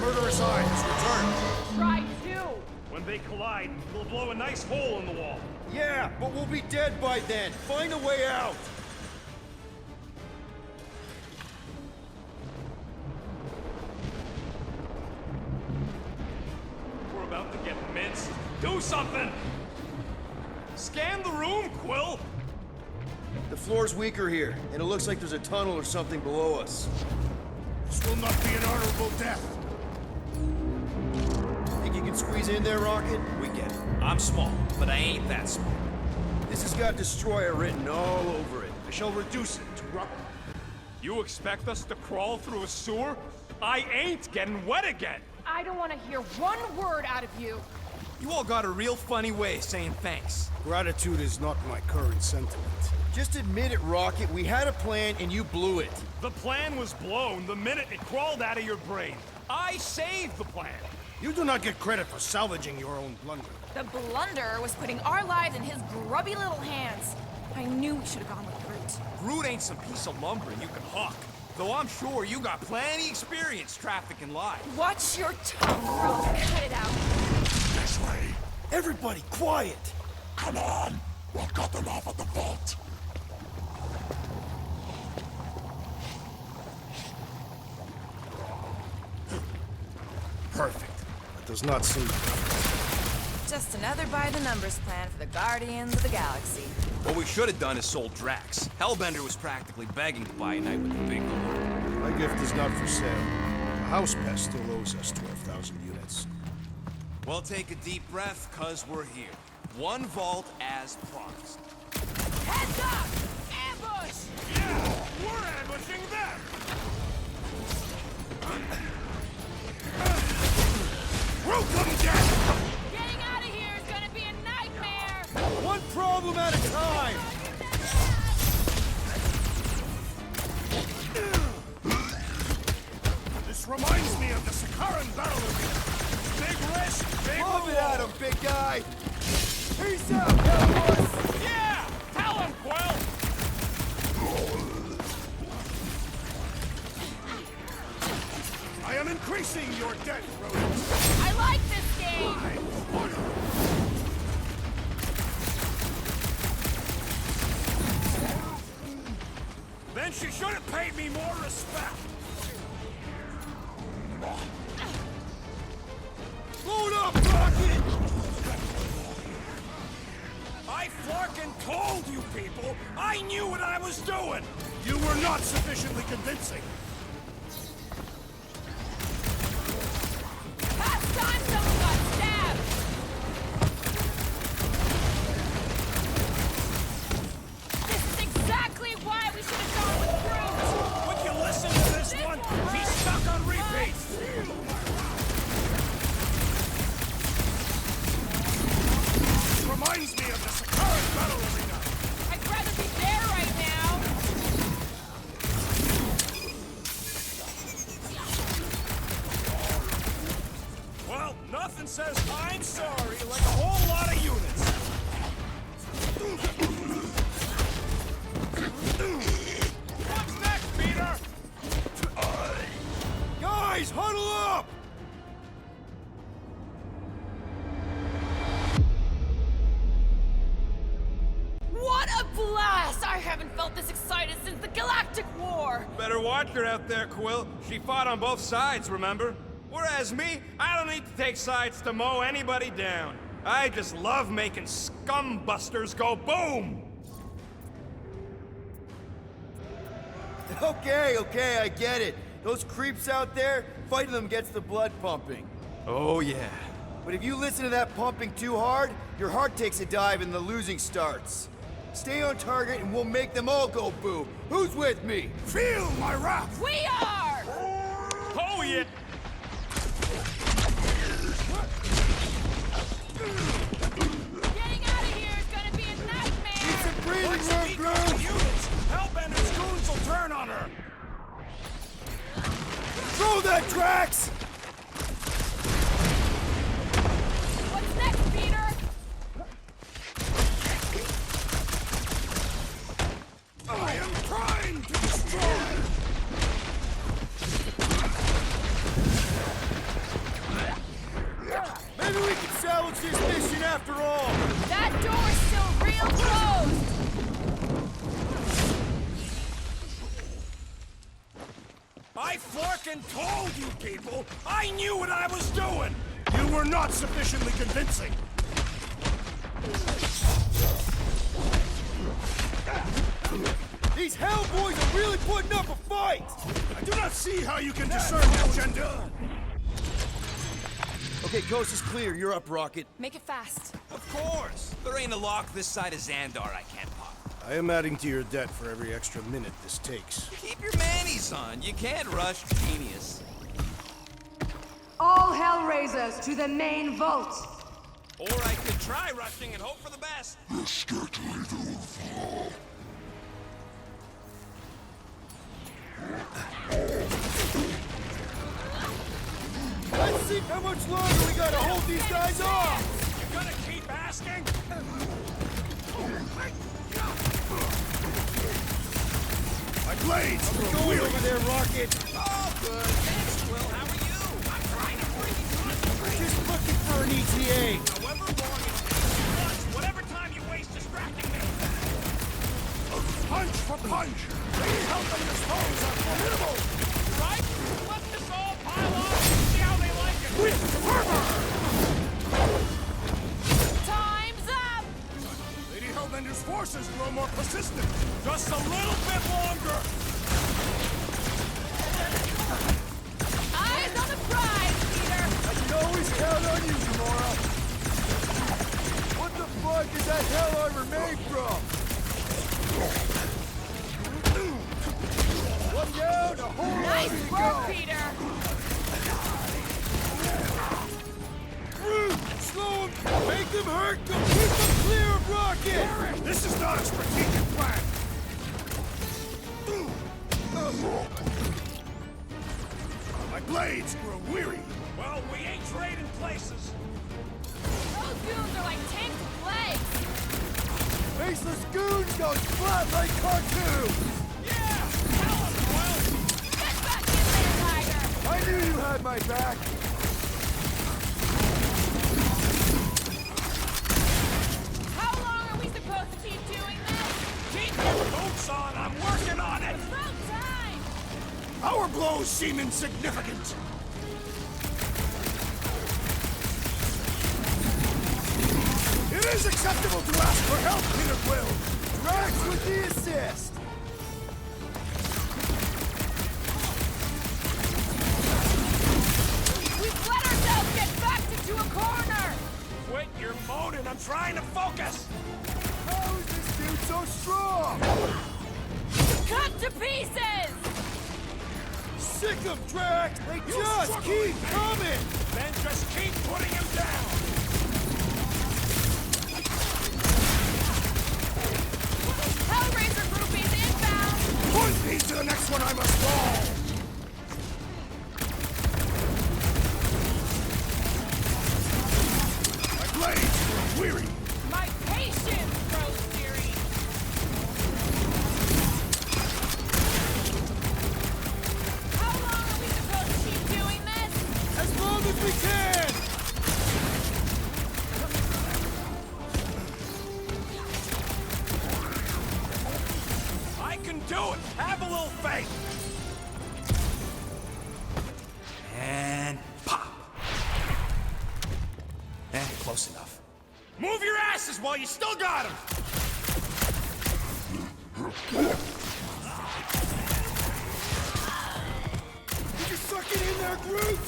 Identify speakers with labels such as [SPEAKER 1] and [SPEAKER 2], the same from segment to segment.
[SPEAKER 1] murderous eyes. Return.
[SPEAKER 2] Try to!
[SPEAKER 3] When they collide, we'll blow a nice hole in the wall.
[SPEAKER 1] Yeah, but we'll be dead by then. Find a way out.
[SPEAKER 3] We're about to get minced. Do something! Scan the room, Quill!
[SPEAKER 1] The floor's weaker here, and it looks like there's a tunnel or something below us.
[SPEAKER 4] This will not be an honorable death.
[SPEAKER 1] Think you can squeeze in there, Rocket?
[SPEAKER 5] We get it. I'm small, but I ain't that small.
[SPEAKER 1] This has got Destroyer written all over it.
[SPEAKER 4] I shall reduce it to rubble.
[SPEAKER 3] You expect us to crawl through a sewer? I ain't getting wet again!
[SPEAKER 2] I don't want to hear one word out of you.
[SPEAKER 5] You all got a real funny way of saying thanks.
[SPEAKER 4] Gratitude is not my current sentiment.
[SPEAKER 1] Just admit it, Rocket. We had a plan, and you blew it.
[SPEAKER 3] The plan was blown the minute it crawled out of your brain. I saved the plan.
[SPEAKER 4] You do not get credit for salvaging your own blunder.
[SPEAKER 6] The blunder was putting our lives in his grubby little hands. I knew we should have gone with Groot.
[SPEAKER 5] Groot ain't some piece of lumber you can hawk. Though I'm sure you got plenty experience trafficking lives.
[SPEAKER 6] Watch your tongue, Groot. Cut it out.
[SPEAKER 4] This way.
[SPEAKER 1] Everybody, quiet!
[SPEAKER 4] Come on. We'll cut them off at the vault. Perfect. That does not seem...
[SPEAKER 6] Just another by-the-numbers plan for the Guardians of the Galaxy.
[SPEAKER 5] What we should have done is sold Drax. Hellbender was practically begging to buy a night with the big one.
[SPEAKER 4] My gift is not for sale. The house pest still owes us 12,000 units.
[SPEAKER 5] Well, take a deep breath, cause we're here. One vault as promised.
[SPEAKER 6] Heads up! Ambush!
[SPEAKER 3] Yeah, we're ambushing them!
[SPEAKER 4] Welcome, death!
[SPEAKER 6] Getting out of here is gonna be a nightmare!
[SPEAKER 1] One problem at a time!
[SPEAKER 4] This reminds me of the Sakaran battle arena.
[SPEAKER 3] Big risk, big
[SPEAKER 1] Love it
[SPEAKER 3] reward.
[SPEAKER 1] at him, big guy! Peace out, cowboys!
[SPEAKER 3] Yeah! Tell him, Quill!
[SPEAKER 4] I am increasing your debt, rodents.
[SPEAKER 6] I like this game!
[SPEAKER 3] Then she should have paid me more respect.
[SPEAKER 1] Load up, Rocket!
[SPEAKER 3] I flarkin' told you people! I knew what I was doing!
[SPEAKER 4] You were not sufficiently convincing.
[SPEAKER 6] Past time someone got stabbed! This is exactly why we should have gone with Groot!
[SPEAKER 3] Would you listen to this one? He's stuck on repeat!
[SPEAKER 4] Reminds me of the Sakaran battle arena.
[SPEAKER 6] I'd rather be there right now!
[SPEAKER 3] Well, nothing says I'm sorry like a whole lot of units. What's next, Peter?
[SPEAKER 1] Guys, huddle up!
[SPEAKER 6] What a blast! I haven't felt this excited since the Galactic War!
[SPEAKER 5] Better watch her out there, Quill. She fought on both sides, remember? Whereas me, I don't need to take sides to mow anybody down. I just love making scumbusters go boom!
[SPEAKER 1] Okay, I get it. Those creeps out there, fighting them gets the blood pumping.
[SPEAKER 5] Oh, yeah.
[SPEAKER 1] But if you listen to that pumping too hard, your heart takes a dive and the losing starts. Stay on target and we'll make them all go boo. Who's with me?
[SPEAKER 4] Feel my wrath!
[SPEAKER 6] We are!
[SPEAKER 3] Oh, yeah!
[SPEAKER 6] Getting out of here is gonna be a nightmare!
[SPEAKER 1] Breathing
[SPEAKER 3] Let's
[SPEAKER 1] room,
[SPEAKER 3] beat
[SPEAKER 1] Groot!
[SPEAKER 3] those units! Hellbender's goons will turn on her!
[SPEAKER 1] Throw that, Drax!
[SPEAKER 6] What's next, Peter?
[SPEAKER 4] I am trying to destroy!
[SPEAKER 1] salvage this mission after all!
[SPEAKER 6] That door's still real closed!
[SPEAKER 5] I fucking told you people! I knew what I was doing!
[SPEAKER 4] You were not sufficiently convincing.
[SPEAKER 1] These Hellboys are really putting up a fight!
[SPEAKER 4] I do not see how you can discern the agenda.
[SPEAKER 1] Okay, coast is clear. You're up, Rocket.
[SPEAKER 6] Make it fast.
[SPEAKER 5] Of course! There ain't a lock this side of Xandar I can't pop.
[SPEAKER 4] I am adding to your debt for every extra minute this takes.
[SPEAKER 5] Keep your manis on. You can't rush genius.
[SPEAKER 7] All Hellraisers to the main vault!
[SPEAKER 5] Or I could try rushing and hope for the best.
[SPEAKER 1] Let's see how much longer we gotta hold these guys off!
[SPEAKER 5] You gonna keep asking?
[SPEAKER 4] My blades!
[SPEAKER 1] Go over there, Rocket!
[SPEAKER 5] Oh, good. Thanks, Will. How are you? I'm trying to breathe.
[SPEAKER 1] Just looking for an ETA!
[SPEAKER 5] However long it takes. Whatever time you waste distracting me.
[SPEAKER 4] Punch for punch! These Hellbenders foes are formidable!
[SPEAKER 3] Right? Let this all pile on and see how they like it.
[SPEAKER 4] With fervor!
[SPEAKER 6] Time's up!
[SPEAKER 4] Lady Hellbender's forces grow more persistent.
[SPEAKER 5] Just a little bit longer.
[SPEAKER 6] Eyes on the prize, Peter!
[SPEAKER 1] I can always count on you, Gamora! What the fuck is that hell armor made from? One down, a whole
[SPEAKER 6] Nice
[SPEAKER 1] lot to
[SPEAKER 6] work,
[SPEAKER 1] go.
[SPEAKER 6] Peter!
[SPEAKER 1] Root! Slow them! Make them hurt! Go keep them clear of Rocket!
[SPEAKER 4] This is not a strategic plan. My blades grow weary.
[SPEAKER 5] Well, we ain't trading places.
[SPEAKER 6] Those goons are like tanks with legs!
[SPEAKER 1] Faceless goons go flat like cartoons!
[SPEAKER 5] Yeah! Tell us, Will!
[SPEAKER 6] Get back in there, Tiger!
[SPEAKER 1] I knew you had my back!
[SPEAKER 6] How long are we supposed to keep doing this?
[SPEAKER 5] Keep your boots on! I'm working on it!
[SPEAKER 6] It's about time!
[SPEAKER 4] Our blows seem insignificant. It is acceptable to ask for help, Peter Quill.
[SPEAKER 1] Drax with the assist!
[SPEAKER 6] We've let ourselves get backed into a corner!
[SPEAKER 5] Quit your moaning! I'm trying to focus!
[SPEAKER 1] How is this dude so strong?
[SPEAKER 6] Cut to pieces!
[SPEAKER 1] Sick of Drax! They just keep coming!
[SPEAKER 5] Then just keep putting him down!
[SPEAKER 6] Hellraiser groupies inbound!
[SPEAKER 4] Point me to the next one I must fall. My blades grow weary.
[SPEAKER 6] My patience grows weary! How long are we supposed to keep doing this?
[SPEAKER 1] As long as we can!
[SPEAKER 5] I can do it! Have a little faith! And pop! Close enough. Move your asses while you still got them!
[SPEAKER 1] Did you suck it in there, Groot?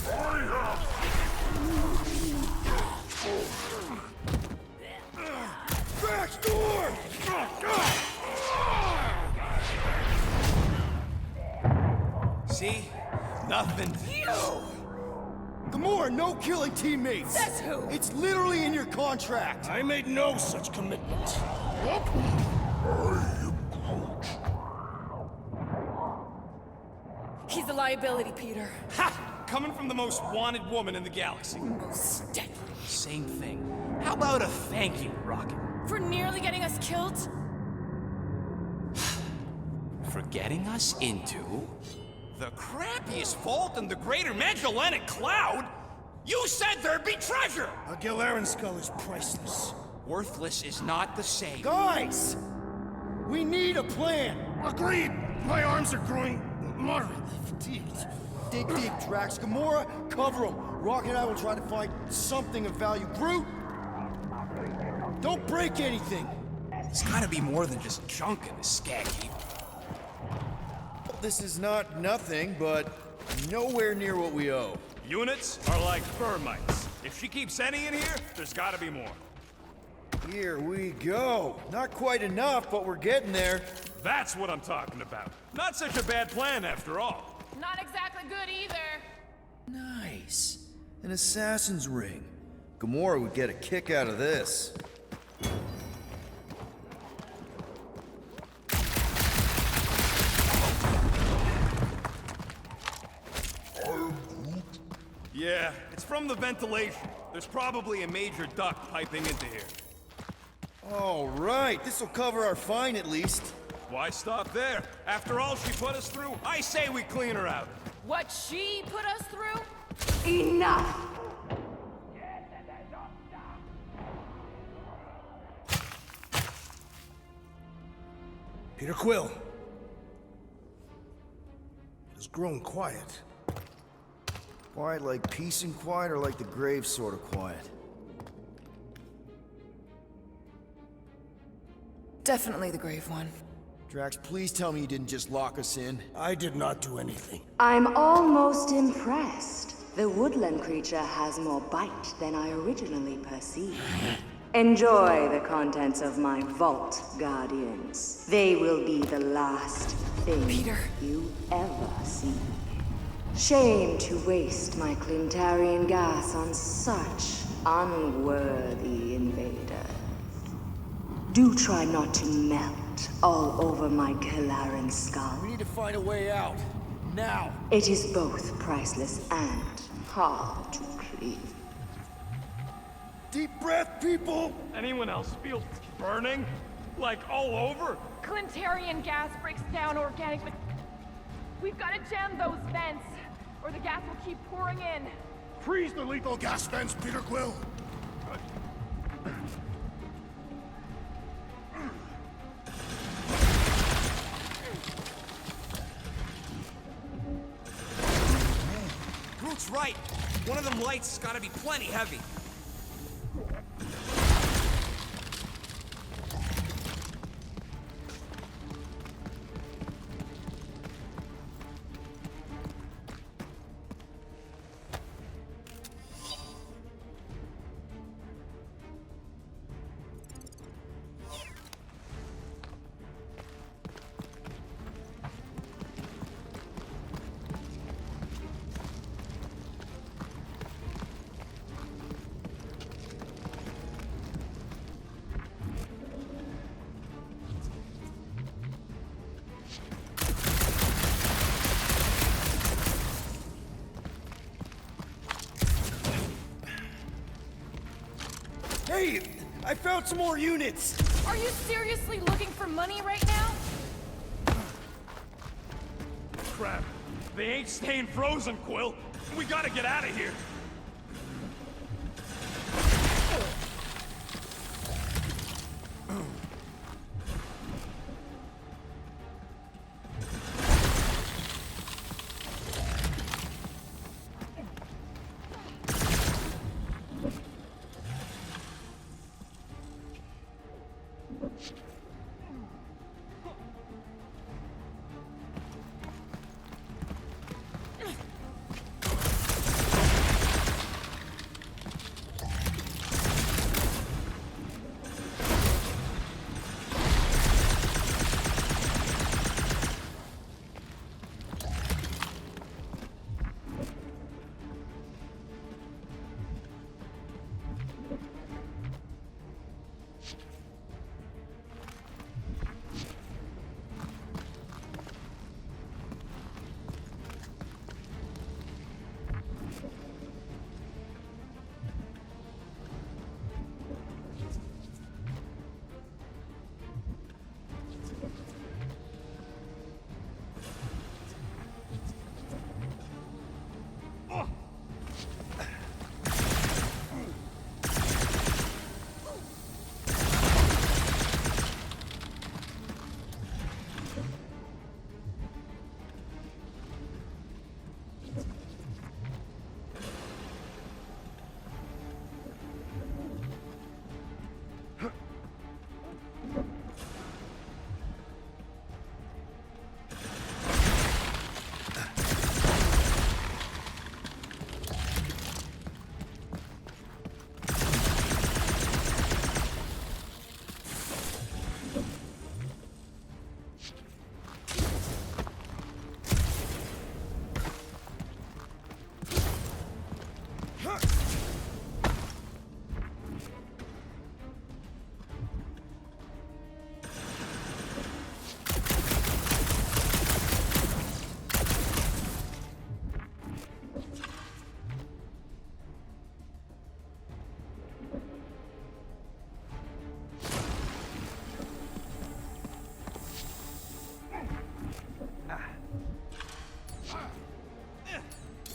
[SPEAKER 1] Drax, door!
[SPEAKER 5] See? Nothing.
[SPEAKER 1] Gamora, no killing teammates!
[SPEAKER 6] Says who?
[SPEAKER 1] It's literally in your contract!
[SPEAKER 4] I made no such commitment.
[SPEAKER 6] He's a liability, Peter.
[SPEAKER 5] Ha! Coming from the most wanted woman in the galaxy.
[SPEAKER 6] Most deadly.
[SPEAKER 5] Same thing. How about a thank you, Rocket?
[SPEAKER 6] For nearly getting us killed?
[SPEAKER 5] For getting us into the crappiest vault in the greater Magellanic Cloud? You said there'd be treasure!
[SPEAKER 4] A Gilaren skull is priceless.
[SPEAKER 5] Worthless is not the same.
[SPEAKER 1] Guys! We need a plan!
[SPEAKER 4] Agreed! My arms are growing moderately fatigued.
[SPEAKER 1] Dig deep, Drax. Gamora, cover him. Rock and I will try to find something of value. Groot! Don't break anything!
[SPEAKER 5] There's gotta be more than just junk in the skag heap.
[SPEAKER 1] This is not nothing, but nowhere near what we owe.
[SPEAKER 3] Units are like termites. If she keeps any in here, there's gotta be more.
[SPEAKER 1] Here we go. Not quite enough, but we're getting there.
[SPEAKER 3] That's what I'm talking about. Not such a bad plan after all.
[SPEAKER 6] Not exactly good either.
[SPEAKER 1] Nice. An assassin's ring. Gamora would get a kick out of this.
[SPEAKER 3] Yeah, it's from the ventilation. There's probably a major duct piping into here.
[SPEAKER 1] All right, this'll cover our fine at least.
[SPEAKER 3] Why stop there? After all she put us through, I say we clean her out.
[SPEAKER 6] What she put us through?
[SPEAKER 7] Enough!
[SPEAKER 4] Peter Quill. It has grown quiet.
[SPEAKER 1] Quiet like peace and quiet, or like the grave sort of quiet?
[SPEAKER 6] Definitely the grave one.
[SPEAKER 1] Drax, please tell me you didn't just lock us in.
[SPEAKER 4] I did not do anything.
[SPEAKER 7] I'm almost impressed. The woodland creature has more bite than I originally perceived. Enjoy the contents of my vault, Guardians. They will be the last thing
[SPEAKER 6] Peter.
[SPEAKER 7] you ever see. Shame to waste my Clintarian gas on such unworthy invaders. Do try not to melt all over my Gilaren skull.
[SPEAKER 1] We need to find a way out. Now.
[SPEAKER 7] It is both priceless and hard to clean.
[SPEAKER 1] Deep breath, people!
[SPEAKER 3] Anyone else feel burning? Like all over?
[SPEAKER 2] Clintarian gas breaks down organic We've got to jam those vents, or the gas will keep pouring in.
[SPEAKER 4] Freeze the lethal gas vents, Peter Quill!
[SPEAKER 5] Groot's right. One of them lights has gotta be plenty heavy.
[SPEAKER 1] Hey! I found some more units!
[SPEAKER 6] Are you seriously looking for money right now?
[SPEAKER 3] Crap. They ain't staying frozen, Quill. We gotta get out of here.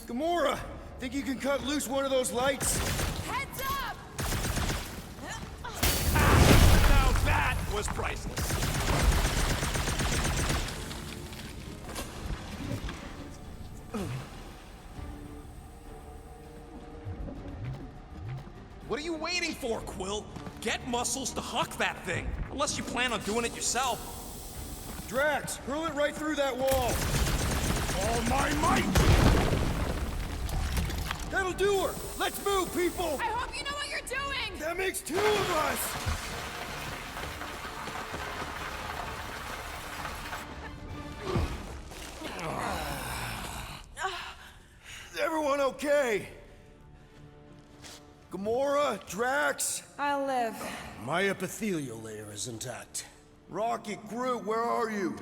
[SPEAKER 1] Gamora, think you can cut loose one of those lights?
[SPEAKER 6] Heads up!
[SPEAKER 3] Now that was priceless. What are you waiting for, Quill? Get Muscles to huck that thing. Unless you plan on doing it yourself.
[SPEAKER 1] Drax, hurl it right through that wall.
[SPEAKER 4] All my might!
[SPEAKER 1] That'll do her. Let's move, people.
[SPEAKER 6] I hope you know what you're doing!
[SPEAKER 1] That makes two of us. Is everyone okay? Gamora, Drax,
[SPEAKER 6] I'll live.
[SPEAKER 4] My epithelial layer is intact.
[SPEAKER 1] Rocket, Groot, where are you?